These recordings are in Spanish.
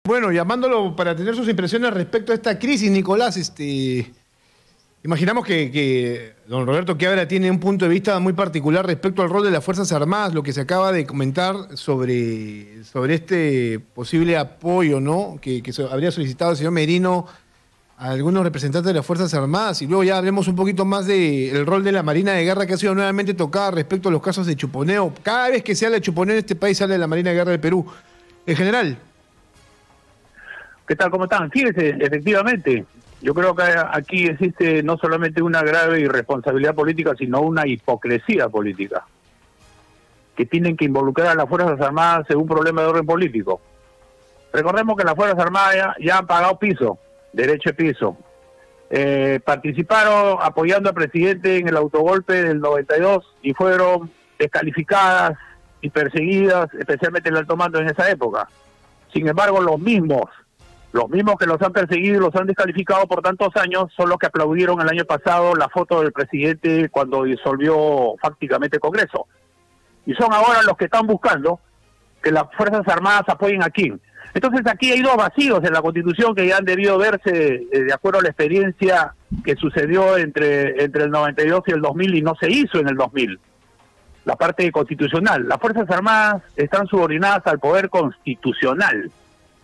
Bueno, llamándolo para tener sus impresiones respecto a esta crisis, Nicolás, imaginamos que don Roberto Quiabra tiene un punto de vista muy particular respecto al rol de las Fuerzas Armadas, lo que se acaba de comentar sobre este posible apoyo, ¿no? Que habría solicitado el señor Merino a algunos representantes de las Fuerzas Armadas, y luego ya hablemos un poquito más del rol de la Marina de Guerra, que ha sido nuevamente tocada respecto a los casos de chuponeo. Cada vez que se habla de chuponeo en este país, se habla de la Marina de Guerra del Perú. En general. ¿Qué tal? ¿Cómo están? Fíjense, efectivamente, yo creo que aquí existe no solamente una grave irresponsabilidad política, sino una hipocresía política, que tienen que involucrar a las Fuerzas Armadas en un problema de orden político. Recordemos que las Fuerzas Armadas ya han pagado piso, derecho de piso. Participaron apoyando al presidente en el autogolpe del 92 y fueron descalificadas y perseguidas, especialmente el alto mando en esa época. Sin embargo, los mismos que los han perseguido y los han descalificado por tantos años son los que aplaudieron el año pasado la foto del presidente cuando disolvió fácticamente el Congreso. Y son ahora los que están buscando que las Fuerzas Armadas apoyen a Kim. Entonces aquí hay dos vacíos en la Constitución que ya han debido verse de acuerdo a la experiencia que sucedió entre el 92 y el 2000 y no se hizo en el 2000. La parte constitucional. Las Fuerzas Armadas están subordinadas al poder constitucional.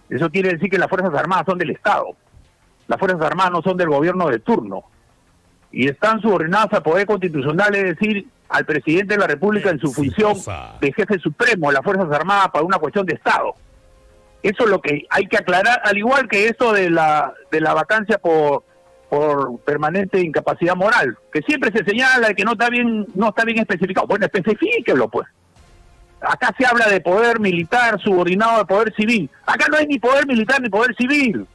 Eso quiere decir que las Fuerzas Armadas son del Estado. Las Fuerzas Armadas no son del gobierno de turno. Y están subordinadas al poder constitucional, es decir, al presidente de la República en su función de jefe supremo de las Fuerzas Armadas para una cuestión de Estado. Eso es lo que hay que aclarar, al igual que esto de la vacancia por permanente incapacidad moral, que siempre se señala de que no está bien especificado. Bueno, especifíquelo, pues. Acá se habla de poder militar subordinado al poder civil. Acá no hay ni poder militar ni poder civil.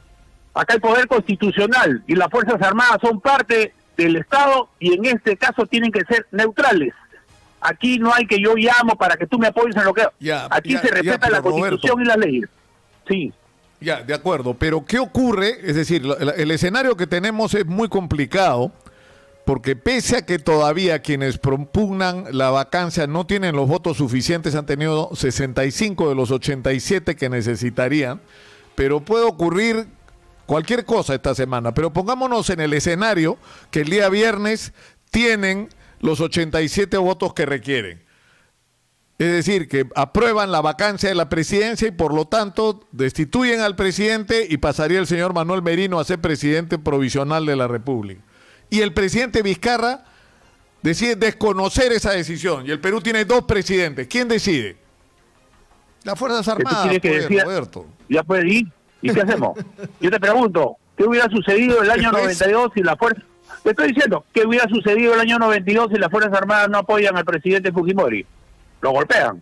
Acá hay poder constitucional y las Fuerzas Armadas son parte del Estado y en este caso tienen que ser neutrales. Aquí no hay que yo llamo para que tú me apoyes en lo que... Aquí se respeta la Constitución, Roberto, y las leyes. Sí. Ya, de acuerdo, pero ¿qué ocurre? Es decir, el escenario que tenemos es muy complicado, porque pese a que todavía quienes propugnan la vacancia no tienen los votos suficientes, han tenido 65 de los 87 que necesitarían, pero puede ocurrir cualquier cosa esta semana. Pero pongámonos en el escenario que el día viernes tienen los 87 votos que requieren. Es decir, que aprueban la vacancia de la presidencia y por lo tanto destituyen al presidente y pasaría el señor Manuel Merino a ser presidente provisional de la República. Y el presidente Vizcarra decide desconocer esa decisión y el Perú tiene dos presidentes. ¿Quién decide? Las Fuerzas Armadas, Roberto. Ya puede ir. ¿Y qué hacemos? Yo te pregunto, ¿qué hubiera sucedido el año 92 si la fuerza... Te estoy diciendo, ¿qué hubiera sucedido el año 92 si las Fuerzas Armadas no apoyan al presidente Fujimori? Lo golpean.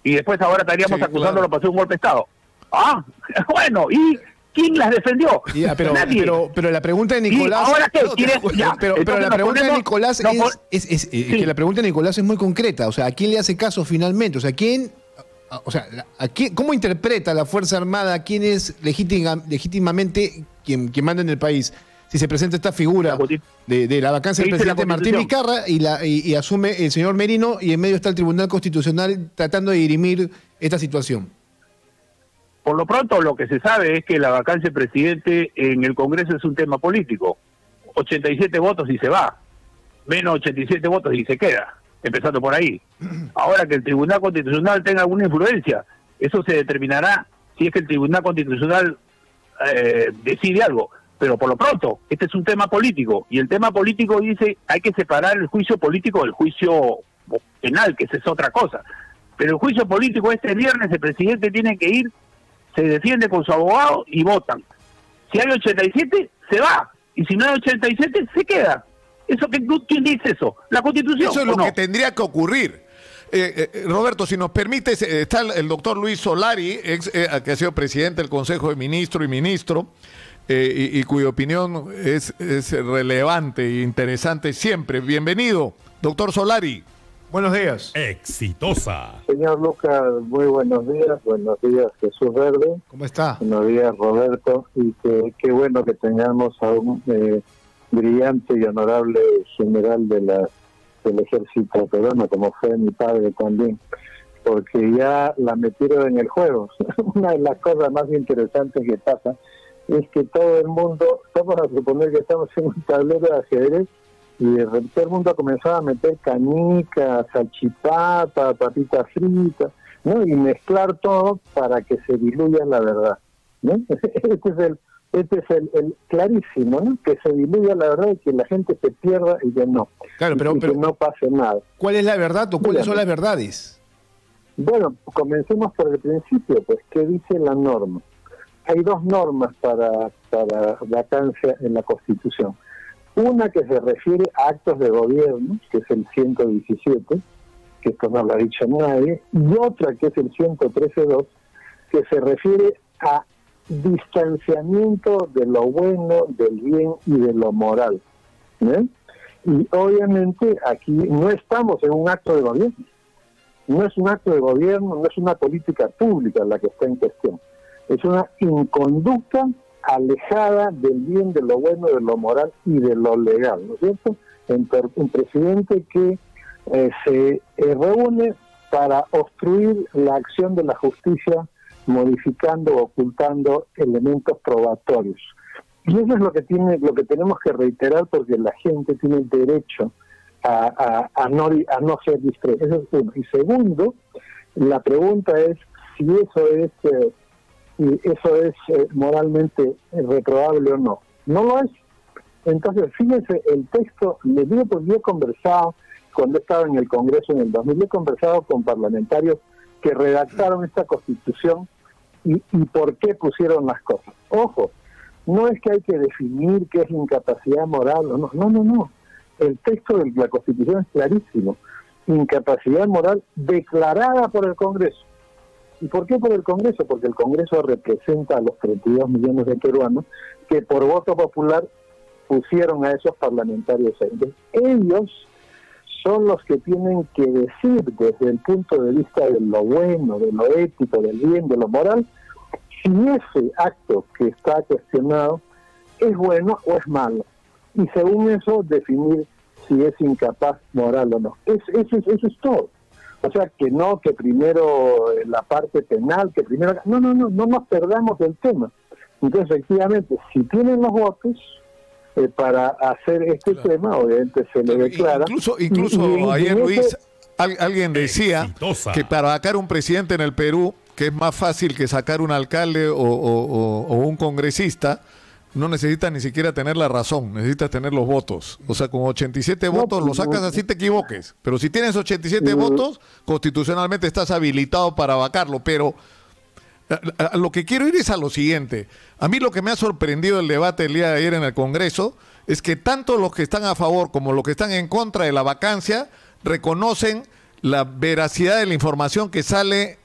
Y después ahora estaríamos acusándolo por hacer un golpe de Estado. Ah, bueno, ¿y quién las defendió? Ya, pero la pregunta de Nicolás... ¿Y ahora qué? Pero la pregunta de Nicolás que la pregunta de Nicolás es muy concreta. O sea, ¿a quién le hace caso finalmente? O sea, ¿cómo interpreta la Fuerza Armada a quién es legítimamente quien manda en el país? Si se presenta esta figura de la vacancia del presidente Martín Vizcarra y asume el señor Merino y en medio está el Tribunal Constitucional tratando de dirimir esta situación. Por lo pronto lo que se sabe es que la vacancia del presidente en el Congreso es un tema político. 87 votos y se va, menos 87 votos y se queda, empezando por ahí. Ahora que el Tribunal Constitucional tenga alguna influencia, eso se determinará si es que el Tribunal Constitucional decide algo. Pero por lo pronto, este es un tema político, y el tema político dice hay que separar el juicio político del juicio penal, que esa es otra cosa. Pero el juicio político este viernes el presidente tiene que ir, se defiende con su abogado y votan. Si hay 87, se va, y si no hay 87, se queda. ¿Quién dice eso? ¿La Constitución? Eso es lo que tendría que ocurrir. Roberto, si nos permites, está el doctor Luis Solari, que ha sido presidente del Consejo de Ministros y ministro, y cuya opinión es relevante e interesante siempre. Bienvenido, doctor Solari. Buenos días. Exitosa. Señor Lucas, muy buenos días. Buenos días, Jesús Verde. ¿Cómo está? Buenos días, Roberto. Y qué bueno que tengamos a un brillante y honorable general del ejército peruano, como fue mi padre también. porque ya la metieron en el juego. Una de las cosas más interesantes que pasa es que todo el mundo, vamos a suponer que estamos en un tablero de ajedrez, y de repente todo el mundo comenzaba a meter canicas, salchipapa, papitas fritas, ¿no? Y mezclar todo para que se diluya la verdad, ¿no? Este es el clarísimo, ¿no? Que se diluya la verdad y que la gente se pierda y que no. Claro, pero que no pase nada. ¿Cuál es la verdad o cuáles son las verdades? Bueno, comencemos por el principio, pues, ¿qué dice la norma? Hay dos normas para vacancia en la Constitución. Una que se refiere a actos de gobierno, que es el 117, que esto no lo ha dicho nadie, y otra que es el 113.2, que se refiere a distanciamiento de lo bueno, del bien y de lo moral, ¿eh? Y obviamente aquí no estamos en un acto de gobierno, no es un acto de gobierno, no es una política pública la que está en cuestión, es una inconducta alejada del bien, de lo bueno, de lo moral y de lo legal, ¿no es cierto? Un presidente que se reúne para obstruir la acción de la justicia, modificando o ocultando elementos probatorios. Y eso es lo que tenemos que reiterar, porque la gente tiene el derecho a no ser distraída. Eso es uno. Y segundo, la pregunta es si eso es moralmente reprobable o no. No lo es. Entonces, fíjense, el texto, les digo porque yo he conversado, cuando he estado en el Congreso en el 2000, he conversado con parlamentarios que redactaron esta Constitución y por qué pusieron las cosas. Ojo, no es que hay que definir qué es incapacidad moral o no. No. El texto de la Constitución es clarísimo. Incapacidad moral declarada por el Congreso. ¿Y por qué por el Congreso? Porque el Congreso representa a los 32 millones de peruanos que por voto popular pusieron a esos parlamentarios ahí. Entonces, ellos son los que tienen que decir desde el punto de vista de lo bueno, de lo ético, del bien, de lo moral, si ese acto que está cuestionado es bueno o es malo. Y según eso, definir si es incapaz moral o no. Eso es todo. O sea, que primero la parte penal, que primero... No nos perdamos del tema. Entonces, efectivamente, si tienen los votos para hacer este tema, obviamente se le declara... Incluso ayer, Luis, alguien decía que para sacar un presidente en el Perú, que es más fácil que sacar un alcalde o un congresista, no necesitas ni siquiera tener la razón, necesitas tener los votos. O sea, con 87 votos lo sacas así te equivoques. Pero si tienes 87 votos, constitucionalmente estás habilitado para vacarlo. Pero a lo que quiero ir es a lo siguiente. A mí lo que me ha sorprendido el debate el día de ayer en el Congreso es que tanto los que están a favor como los que están en contra de la vacancia reconocen la veracidad de la información que sale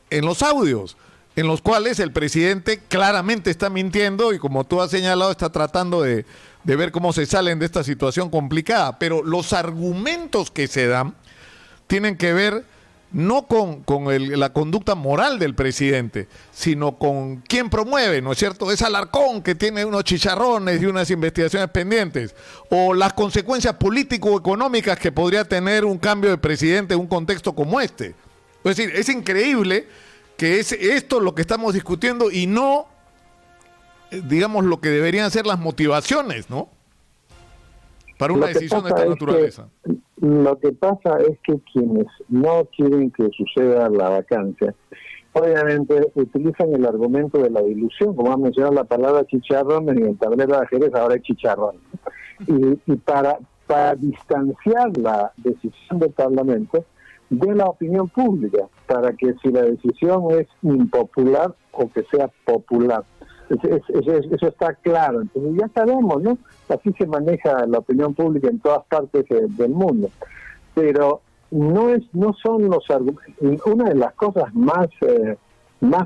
en los audios, en los cuales el presidente claramente está mintiendo y, como tú has señalado, está tratando de ver cómo se salen de esta situación complicada. Pero los argumentos que se dan tienen que ver no con la conducta moral del presidente, sino con quién promueve, ¿no es cierto? Es Alarcón, que tiene unos chicharrones y unas investigaciones pendientes, o las consecuencias político-económicas que podría tener un cambio de presidente en un contexto como este. Es decir, es increíble que es esto lo que estamos discutiendo y no, digamos, lo que deberían ser las motivaciones, ¿no? Para una decisión de esta naturaleza. Lo que pasa es que quienes no quieren que suceda la vacancia, obviamente utilizan el argumento de la dilución, como ha mencionado la palabra chicharrón, en el tablero de ajedrez ahora hay chicharrón. Y para distanciar la decisión del Parlamento de la opinión pública, para que si la decisión es impopular o que sea popular. Eso está claro. Entonces ya sabemos, ¿no? Así se maneja la opinión pública en todas partes del mundo. Pero no son los argumentos. Una de las cosas más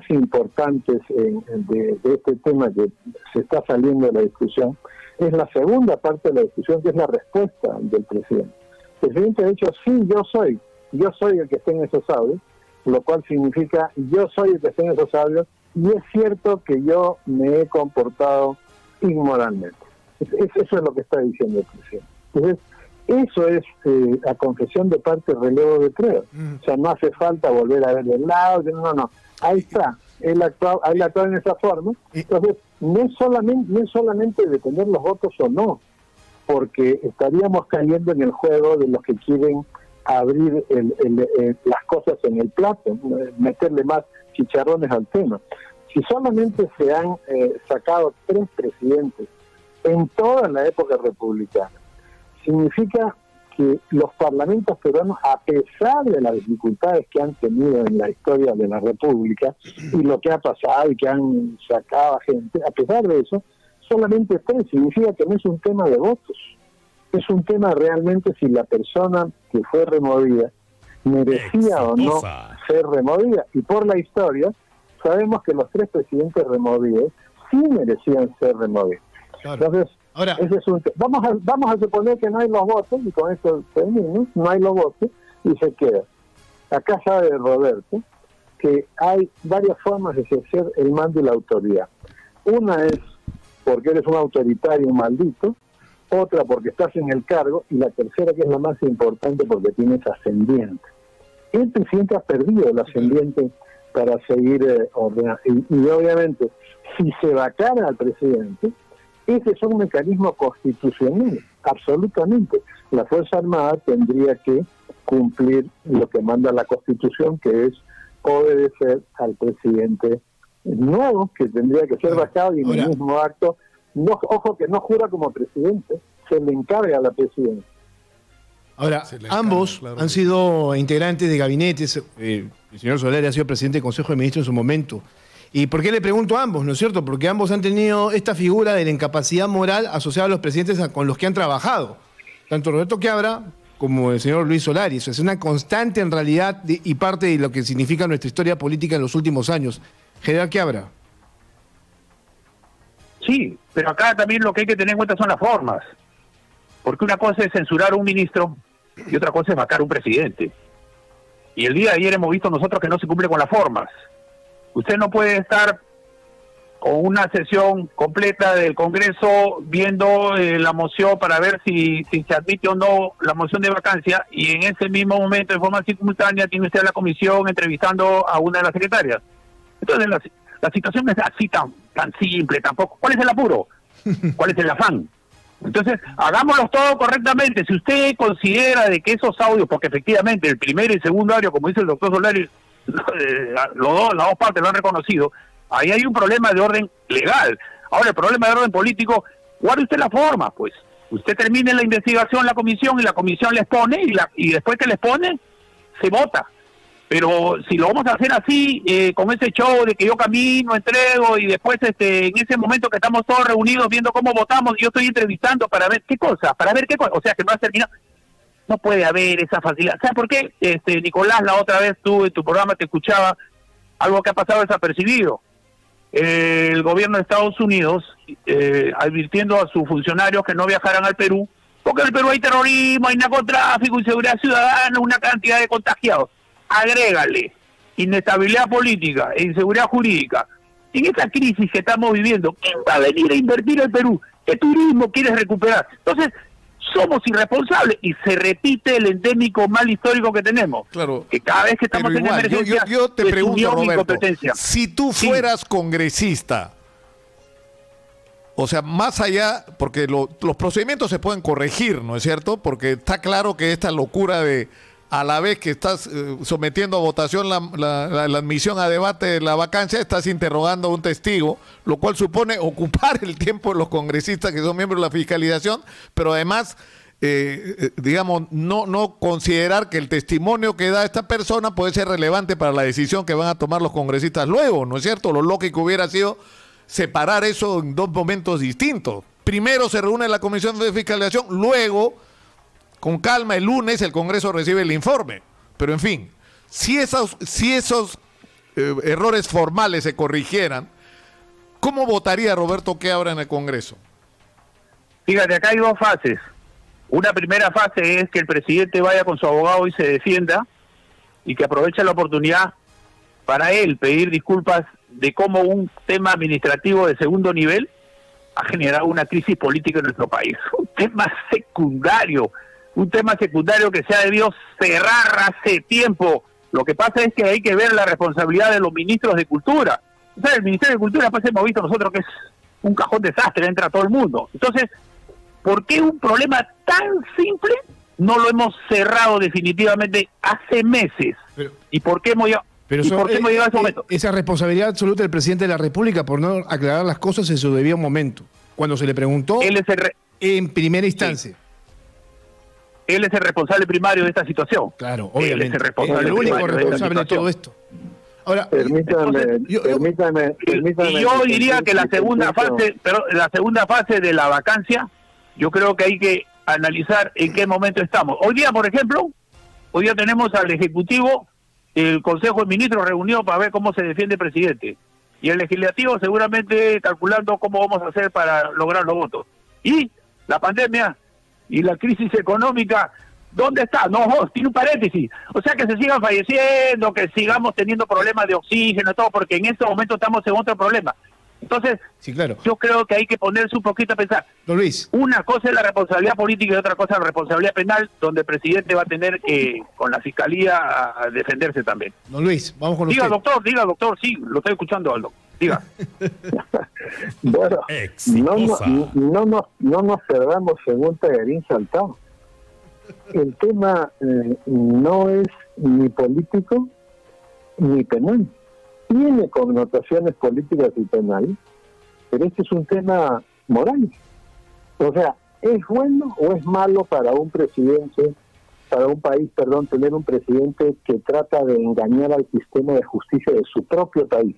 importantes de este tema que se está saliendo de la discusión es la segunda parte de la discusión, que es la respuesta del presidente. El presidente ha dicho, sí, yo soy el que está en esos audios, lo cual significa yo soy el que está en esos audios y es cierto que yo me he comportado inmoralmente. Eso es lo que está diciendo el presidente. Entonces, Eso es, a confesión de parte, relevo de prueba. O sea, no hace falta volver a ver el lado, no. Ahí está. Él actuó en esa forma. Entonces, no es solamente depender los votos o no, porque estaríamos cayendo en el juego de los que quieren abrir las cosas en el plato, meterle más chicharrones al tema. Si solamente se han sacado 3 presidentes en toda la época republicana, significa que los parlamentos peruanos, a pesar de las dificultades que han tenido en la historia de la República y lo que ha pasado y que han sacado a gente, a pesar de eso, solamente 3, significa que no es un tema de votos, es un tema realmente si la persona que fue removida merecía o no ser removida. Y por la historia sabemos que los 3 presidentes removidos sí merecían ser removidos. Claro. Entonces, ahora, ese es vamos a suponer que no hay los votos, y con esto termino, no hay los votos y se queda. Acá sabe Roberto que hay varias formas de ejercer el mando y la autoridad. Una es porque eres un autoritario, un maldito; otra porque estás en el cargo; y la tercera, que es la más importante, porque tienes ascendiente. El presidente ha perdido el ascendiente para seguir ordenando. Y obviamente, si se vacara al presidente, ese es un mecanismo constitucional, absolutamente. La Fuerza Armada tendría que cumplir lo que manda la Constitución, que es obedecer al presidente nuevo, que tendría que ser vacado, y en el mismo acto, ojo que no jura como presidente, se le encarga a la presidencia. Ahora, ambos han sido integrantes de gabinetes. El señor Solari ha sido presidente del Consejo de Ministros en su momento. ¿Y por qué le pregunto a ambos, no es cierto? Porque ambos han tenido esta figura de la incapacidad moral asociada a los presidentes con los que han trabajado. Tanto Roberto Quiabra como el señor Luis Solari. Eso es una constante en realidad y parte de lo que significa nuestra historia política en los últimos años. General Quiabra. Sí, pero acá también lo que hay que tener en cuenta son las formas. Porque una cosa es censurar a un ministro y otra cosa es vacar a un presidente. Y el día de ayer hemos visto nosotros que no se cumple con las formas. Usted no puede estar con una sesión completa del Congreso viendo la moción para ver si se admite o no la moción de vacancia, y en ese mismo momento, de forma simultánea, tiene usted a la comisión entrevistando a una de las secretarias. Entonces la situación no es así tan simple tampoco. ¿Cuál es el apuro? ¿Cuál es el afán? Entonces, hagámoslo todo correctamente. Si usted considera de que esos audios, porque efectivamente el primero y segundo audio, como dice el doctor Solari, las dos partes lo han reconocido, ahí hay un problema de orden legal. Ahora, el problema de orden político, guarde usted la forma, pues. Usted termine la investigación, la comisión, y la comisión les pone, y después que les pone, se vota. Pero si lo vamos a hacer así, con ese show de que yo camino, entrego, y después en ese momento que estamos todos reunidos viendo cómo votamos, yo estoy entrevistando para ver qué cosa, o sea, que no ha terminado. No puede haber esa facilidad. ¿Sabes por qué? Nicolás, la otra vez tú en tu programa te escuchaba algo que ha pasado desapercibido. El gobierno de Estados Unidos advirtiendo a sus funcionarios que no viajaran al Perú, porque en el Perú hay terrorismo, hay narcotráfico, inseguridad ciudadana, una cantidad de contagiados. Agrégale inestabilidad política e inseguridad jurídica. En esta crisis que estamos viviendo, ¿quién va a venir a invertir al Perú? ¿Qué turismo quieres recuperar? Entonces, somos irresponsables y se repite el endémico mal histórico que tenemos. Claro. Que cada vez que estamos en emergencia, yo te pregunto, Roberto, si tú fueras sí. congresista, o sea, más allá, porque los procedimientos se pueden corregir, ¿no es cierto? Porque está claro que esta locura de, a la vez que estás sometiendo a votación la admisión a debate de la vacancia, estás interrogando a un testigo, lo cual supone ocupar el tiempo de los congresistas que son miembros de la fiscalización, pero además, digamos, no considerar que el testimonio que da esta persona puede ser relevante para la decisión que van a tomar los congresistas luego, ¿no es cierto? Lo lógico hubiera sido separar eso en dos momentos distintos. Primero se reúne la comisión de fiscalización, luego, con calma, el lunes el Congreso recibe el informe. Pero en fin, si esos errores formales se corrigieran, ¿cómo votaría Roberto Quiabra en el Congreso? Fíjate, acá hay dos fases. Una primera fase es que el presidente vaya con su abogado y se defienda, y que aproveche la oportunidad para él pedir disculpas de cómo un tema administrativo de segundo nivel ha generado una crisis política en nuestro país. Un tema secundario, un tema secundario que se ha debido cerrar hace tiempo. Lo que pasa es que hay que ver la responsabilidad de los ministros de Cultura. O sea, el Ministerio de Cultura, pues hemos visto nosotros que es un cajón desastre, entra todo el mundo. Entonces, ¿por qué un problema tan simple no lo hemos cerrado definitivamente hace meses? ¿Y por qué hemos llegado a ese momento? Esa responsabilidad absoluta del presidente de la República por no aclarar las cosas en su debido momento. Cuando se le preguntó Él es en primera instancia. Sí. Él es el responsable primario de esta situación. Claro, obviamente. Él es el responsable el único primario responsable de todo esto. Ahora, Permítame. Y yo diría que la segunda fase de la vacancia, yo creo que hay que analizar en qué momento estamos. Hoy día, por ejemplo, tenemos al Ejecutivo, el Consejo de Ministros reunido para ver cómo se defiende el presidente. Y el Legislativo seguramente calculando cómo vamos a hacer para lograr los votos. Y la pandemia y la crisis económica, ¿dónde está? No, tiene un paréntesis. O sea, que se sigan falleciendo, que sigamos teniendo problemas de oxígeno y todo, porque en este momento estamos en otro problema. Entonces, sí, claro. Yo creo que hay que ponerse un poquito a pensar. Don Luis. Una cosa es la responsabilidad política y otra cosa es la responsabilidad penal, donde el presidente va a tener que, con la fiscalía, a defenderse también. Don Luis, vamos con diga, usted. Diga, doctor, sí, lo estoy escuchando, Aldo. Diga. Bueno, no nos perdamos según Pegarín Saltado. El tema no es ni político ni penal. Tiene connotaciones políticas y penales, pero este es un tema moral. O sea, ¿es bueno o es malo para un presidente, para un país, tener un presidente que trata de engañar al sistema de justicia de su propio país?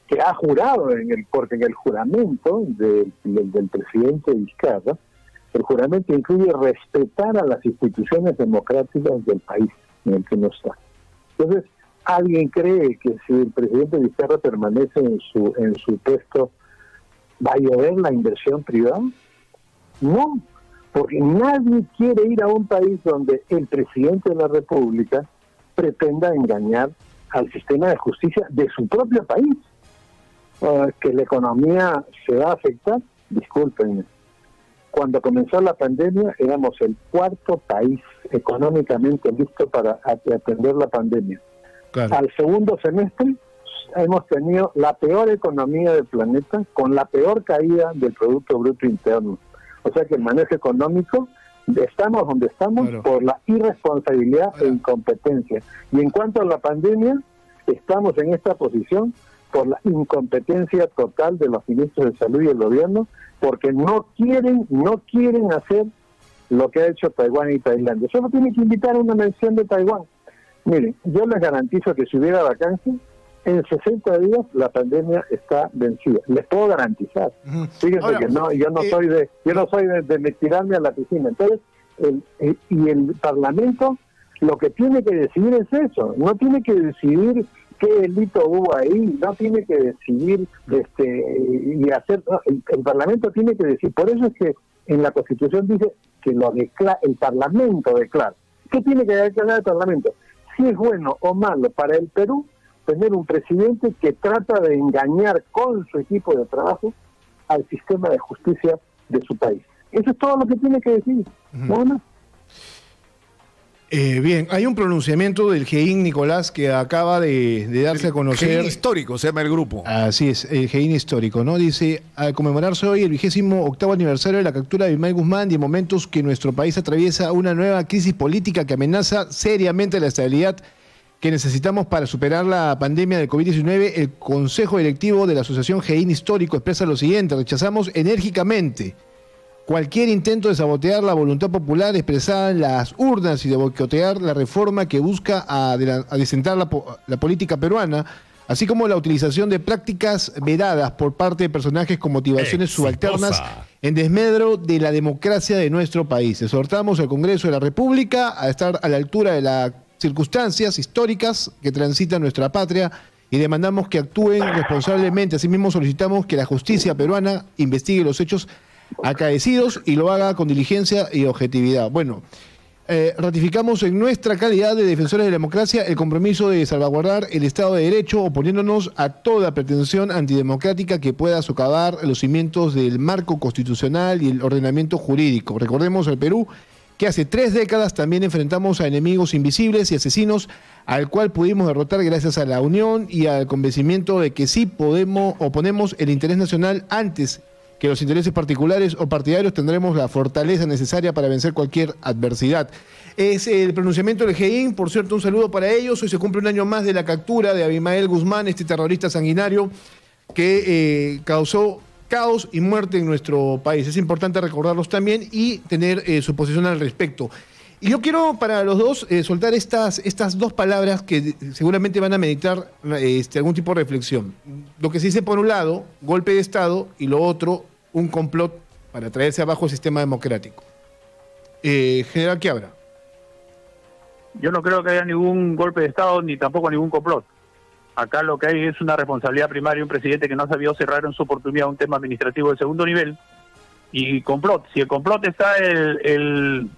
Que ha jurado, porque en el juramento del presidente Vizcarra, el juramento incluye respetar a las instituciones democráticas del país en el que no está. Entonces, ¿alguien cree que si el presidente Vizcarra permanece en su puesto, va a llover la inversión privada? No, porque nadie quiere ir a un país donde el presidente de la República pretenda engañar al sistema de justicia de su propio país. Que la economía se va a afectar, discúlpenme. Cuando comenzó la pandemia éramos el cuarto país económicamente listo para atender la pandemia. Claro. Al segundo semestre hemos tenido la peor economía del planeta con la peor caída del Producto Bruto Interno. O sea que el manejo económico, estamos donde estamos, claro, por la irresponsabilidad e incompetencia. Y en cuanto a la pandemia, estamos en esta posición por la incompetencia total de los ministros de salud y el gobierno, porque no quieren hacer lo que ha hecho Taiwán y Tailandia. Solo tienen que invitar a una mención de Taiwán. Miren, yo les garantizo que si hubiera vacancia, en 60 días la pandemia está vencida. Les puedo garantizar. Fíjense ahora, que yo no soy de tirarme a la piscina. Entonces, el Parlamento lo que tiene que decidir es eso. No tiene que decidir qué delito hubo ahí, no tiene que decidir y hacer. No, el Parlamento tiene que decir. Por eso es que en la Constitución dice que el Parlamento declara. ¿Qué tiene que declarar el Parlamento? Si es bueno o malo para el Perú tener un presidente que trata de engañar con su equipo de trabajo al sistema de justicia de su país. Eso es todo lo que tiene que decir. ¿No? Bien, hay un pronunciamiento del GEIN Nicolás que acaba de darse a conocer. GEIN histórico se llama el grupo. Así es, el GEIN histórico, ¿no? Dice, al conmemorarse hoy el 28º aniversario de la captura de Imai Guzmán y en momentos que nuestro país atraviesa una nueva crisis política que amenaza seriamente la estabilidad que necesitamos para superar la pandemia del COVID-19, el Consejo Directivo de la Asociación GEIN Histórico expresa lo siguiente: rechazamos enérgicamente cualquier intento de sabotear la voluntad popular expresada en las urnas y de boicotear la reforma que busca adecentar la política peruana, así como la utilización de prácticas vedadas por parte de personajes con motivaciones subalternas en desmedro de la democracia de nuestro país. Exhortamos al Congreso de la República a estar a la altura de las circunstancias históricas que transitan nuestra patria y demandamos que actúen responsablemente. Asimismo, solicitamos que la justicia peruana investigue los hechos acaecidos y lo haga con diligencia y objetividad. Bueno, ratificamos en nuestra calidad de defensores de la democracia el compromiso de salvaguardar el Estado de Derecho, oponiéndonos a toda pretensión antidemocrática que pueda socavar los cimientos del marco constitucional y el ordenamiento jurídico. Recordemos, el Perú que hace 3 décadas también enfrentamos a enemigos invisibles y asesinos al cual pudimos derrotar gracias a la unión y al convencimiento de que sí ponemos el interés nacional antes que los intereses particulares o partidarios, tendremos la fortaleza necesaria para vencer cualquier adversidad. Es el pronunciamiento del GEIN, por cierto, un saludo para ellos. Hoy se cumple un año más de la captura de Abimael Guzmán, este terrorista sanguinario que causó caos y muerte en nuestro país. Es importante recordarlos también y tener su posición al respecto. Y yo quiero para los dos soltar estas dos palabras que seguramente van a meditar algún tipo de reflexión. Lo que se dice por un lado, golpe de Estado, y lo otro, un complot para traerse abajo el sistema democrático. General Quiabra. Yo no creo que haya ningún golpe de Estado ni tampoco ningún complot. Acá lo que hay es una responsabilidad primaria de un presidente que no ha sabido cerrar en su oportunidad un tema administrativo de segundo nivel y complot. Si el complot está el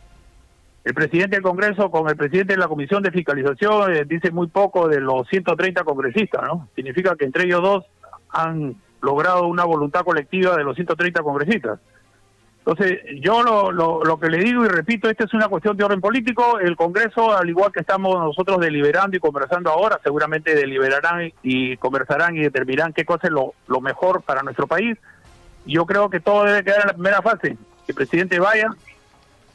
presidente del Congreso con el presidente de la Comisión de Fiscalización, dice muy poco de los 130 congresistas, ¿no? Significa que entre ellos dos han logrado una voluntad colectiva de los 130 congresistas. Entonces, yo lo que le digo y repito, esta es una cuestión de orden político. El Congreso, al igual que estamos nosotros deliberando y conversando ahora, seguramente deliberarán y conversarán y determinarán qué cosa es lo mejor para nuestro país. Yo creo que todo debe quedar en la primera fase. Que el presidente vaya,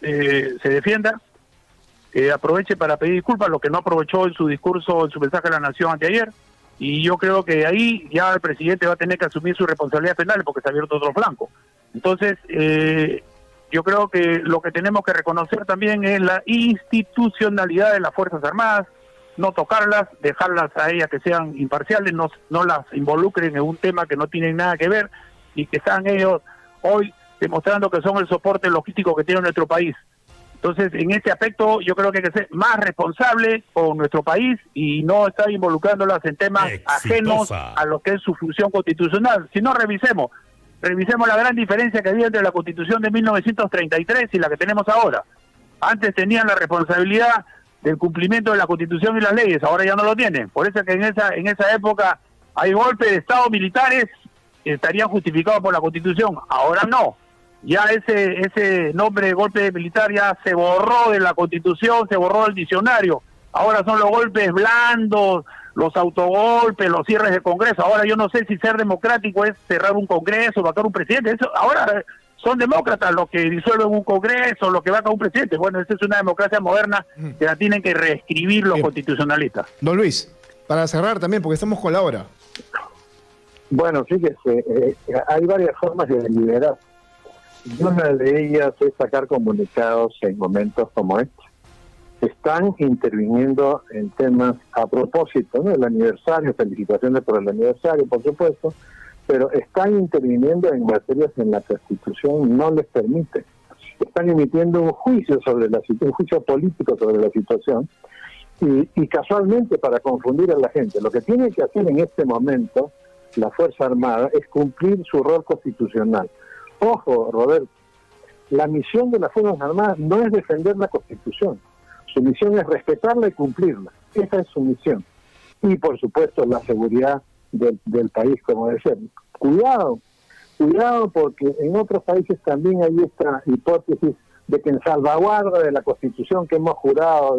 se defienda, aproveche para pedir disculpas, lo que no aprovechó en su discurso, en su mensaje a la Nación anteayer. Y yo creo que ahí ya el presidente va a tener que asumir su responsabilidad penal porque se ha abierto otro flanco. Entonces, yo creo que lo que tenemos que reconocer también es la institucionalidad de las Fuerzas Armadas, no tocarlas, dejarlas a ellas que sean imparciales, no las involucren en un tema que no tienen nada que ver y que están ellos hoy demostrando que son el soporte logístico que tiene nuestro país. Entonces, en este aspecto, yo creo que hay que ser más responsable con nuestro país y no estar involucrándolas en temas ajenos a lo que es su función constitucional. Si no, revisemos la gran diferencia que había entre la Constitución de 1933 y la que tenemos ahora. Antes tenían la responsabilidad del cumplimiento de la Constitución y las leyes, ahora ya no lo tienen. Por eso es que en esa época hay golpes de Estado militares que estarían justificados por la Constitución, ahora no. Ya ese nombre de golpe militar ya se borró de la Constitución, se borró del diccionario. Ahora son los golpes blandos, los autogolpes, los cierres de Congreso. Ahora yo no sé si ser democrático es cerrar un Congreso, vacar un presidente. Eso ahora son demócratas los que disuelven un Congreso, los que vacan un presidente. Bueno, esta es una democracia moderna que la tienen que reescribir los constitucionalistas. Don Luis, para cerrar también, porque estamos con la hora. Bueno, fíjese, hay varias formas de deliberar. Y una de ellas es sacar comunicados en momentos como este. Están interviniendo en temas a propósito, ¿no? El aniversario, felicitaciones por el aniversario, por supuesto, pero están interviniendo en materias en la Constitución no les permite. Están emitiendo un juicio sobre un juicio político sobre la situación y casualmente para confundir a la gente. Lo que tiene que hacer en este momento la Fuerza Armada es cumplir su rol constitucional. Ojo, Roberto, la misión de las Fuerzas Armadas no es defender la Constitución. Su misión es respetarla y cumplirla. Esa es su misión. Y, por supuesto, la seguridad del país, como debe ser. Cuidado porque en otros países también hay esta hipótesis de que en salvaguarda de la Constitución que hemos jurado,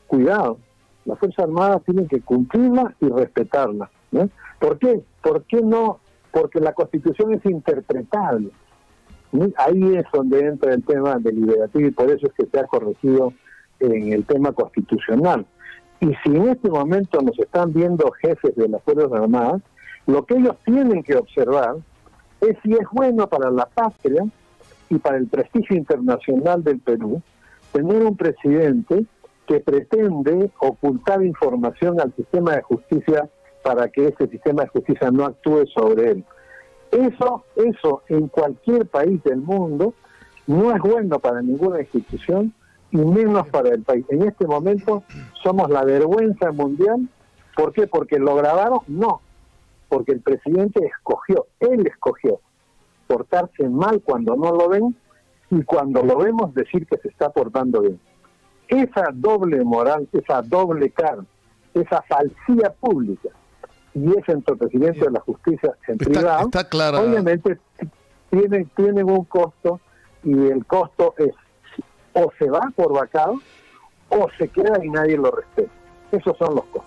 cuidado, las Fuerzas Armadas tienen que cumplirla y respetarla, ¿no? ¿Por qué? ¿Por qué no? Porque la Constitución es interpretable. ¿Sí? Ahí es donde entra el tema deliberativo y por eso es que se ha corregido en el tema constitucional. Y si en este momento nos están viendo jefes de las Fuerzas Armadas, lo que ellos tienen que observar es si es bueno para la patria y para el prestigio internacional del Perú tener un presidente que pretende ocultar información al sistema de justicia para que ese sistema de justicia no actúe sobre él. Eso en cualquier país del mundo no es bueno para ninguna institución y menos para el país. En este momento somos la vergüenza mundial. ¿Por qué? ¿Porque lo grabaron? No, porque el presidente él escogió portarse mal cuando no lo ven y cuando lo vemos decir que se está portando bien. Esa doble moral, esa doble cara, esa falsía pública y ese entorpecimiento de la justicia en privado, está clara. Obviamente tienen un costo y el costo es o se va por vacado o se queda y nadie lo respeta. Esos son los costos.